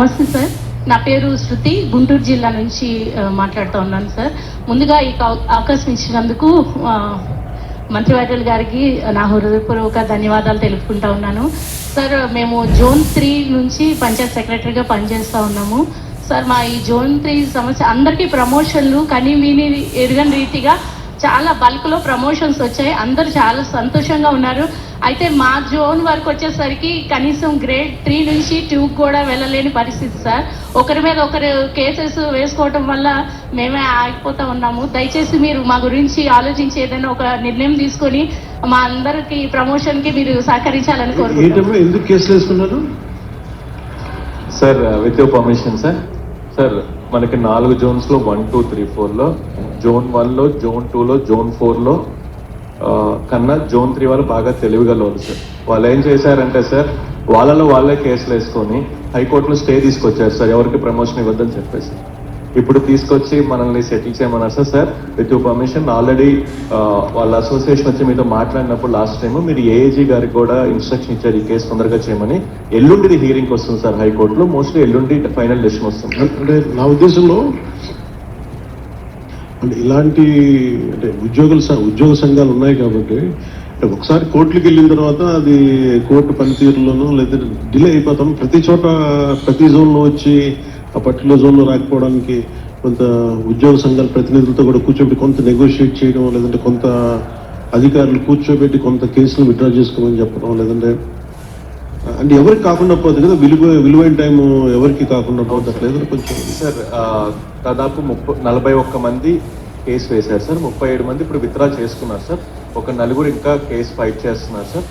నమస్తే సార్, నా పేరు శృతి, గుంటూరు జిల్లా నుంచి మాట్లాడుతూ ఉన్నాను సార్. ముందుగా ఈ అవకాశం ఇచ్చినందుకు మంత్రివర్యులు గారికి నా హృదయపూర్వక ధన్యవాదాలు తెలుపుకుంటా ఉన్నాను సార్. మేము జోన్ 3 నుంచి పంచాయత్ సెక్రటరీగా పనిచేస్తూ ఉన్నాము సార్. మా ఈ జోన్ 3 సమస్య అందరికీ ప్రమోషన్లు కానీ వీని ఎరుగని రీతిగా చాలా బల్క్లో ప్రమోషన్స్ వచ్చాయి. అందరూ చాలా సంతోషంగా ఉన్నారు. అయితే మా జోన్ వరకు వచ్చేసరికి కనీసం గ్రేడ్ 3 నుంచి 2 కూడా వెళ్ళలేని పరిస్థితి సార్. ఒకరి మీద ఒకరు కేసెస్ వేసుకోవటం వల్ల మేమే ఆగిపోతూ ఉన్నాము. దయచేసి మీరు మా గురించి ఆలోచించి ఏదైనా ఒక నిర్ణయం తీసుకొని మా అందరికి ప్రమోషన్కి మీరు సహకరించాలని కోరుకుంటున్నాను. ఎందుకు కేసులు వేసుకున్నారు sir? With your permission sir. Sir, మనకి 4 జోన్స్లో 1, 2, 3, 4లో జోన్ 1లో, జోన్ 2లో, జోన్ 4లో కన్నా జోన్ 3 వాళ్ళు బాగా తెలివిగలవారు సార్. వాళ్ళు ఏం చేశారంటే సార్, వాళ్ళలో వాళ్ళే కేసులు వేసుకొని హైకోర్టులో స్టే తీసుకొచ్చారు సార్, ఎవరికి ప్రమోషన్ ఇవ్వద్దని చెప్పేసి. ఇప్పుడు తీసుకొచ్చి మనల్ని సెటిల్ చేయమన్నారు sir. Sir, with your permission, already వాళ్ళ అసోసియేషన్ వచ్చి మీతో మాట్లాడినప్పుడు లాస్ట్ టైం మీరు ఏఏజీ గారికి కూడా ఇన్స్ట్రక్షన్ ఇచ్చారు ఈ కేసు తొందరగా చేయమని. ఎల్లుండిది హీరింగ్ వస్తుంది సార్ హైకోర్టులో. మోస్ట్లీ ఎల్లుండి ఫైనల్ డెసిషన్ వస్తుంది. అంటే నా ఉద్దేశంలో అంటే ఇలాంటి అంటే ఉద్యోగ సంఘాలు ఉన్నాయి కాబట్టి ఒకసారి కోర్టులకు వెళ్ళిన తర్వాత అది కోర్టు పనితీరులోనూ లేదా డిలే అయిపోతాం. ప్రతి చోట ప్రతి జోన్లో వచ్చి ఆ పర్టికులర్ జోన్లో రాకపోవడానికి కొంత ఉద్యోగ సంఘాల ప్రతినిధులతో కూడా కూర్చోబెట్టి కొంత నెగోషియేట్ చేయడం, లేదంటే కొంత అధికారులు కూర్చోబెట్టి కొంత కేసులు విత్డ్రా చేసుకోమని చెప్పడం, లేదంటే అంటే ఎవరికి కాకుండా పోతుంది కదా, విలువైన టైం ఎవరికి కాకుండా పోతట్లేదు కొంచెం. సార్, దాదాపు 41 మంది కేసు వేశారు సార్. 37 మంది ఇప్పుడు విత్డ్రా చేసుకున్నారు సార్. ఒక 4 ఇంకా కేసు ఫైట్ చేస్తున్నారు సార్.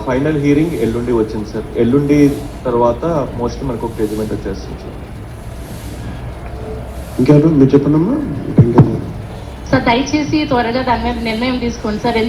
ఫైనల్ హీరింగ్ ఎల్లుండి వచ్చింది సార్. ఎల్లుండి తర్వాత మోస్ట్లీ మనకు ఒక జడ్జిమెంట్ వచ్చేస్తుంది సార్. ఇంకేమో మీరు చెప్పండి అమ్మా. సార్, దయచేసి త్వరగా దాని మీద నిర్ణయం తీసుకోండి సార్.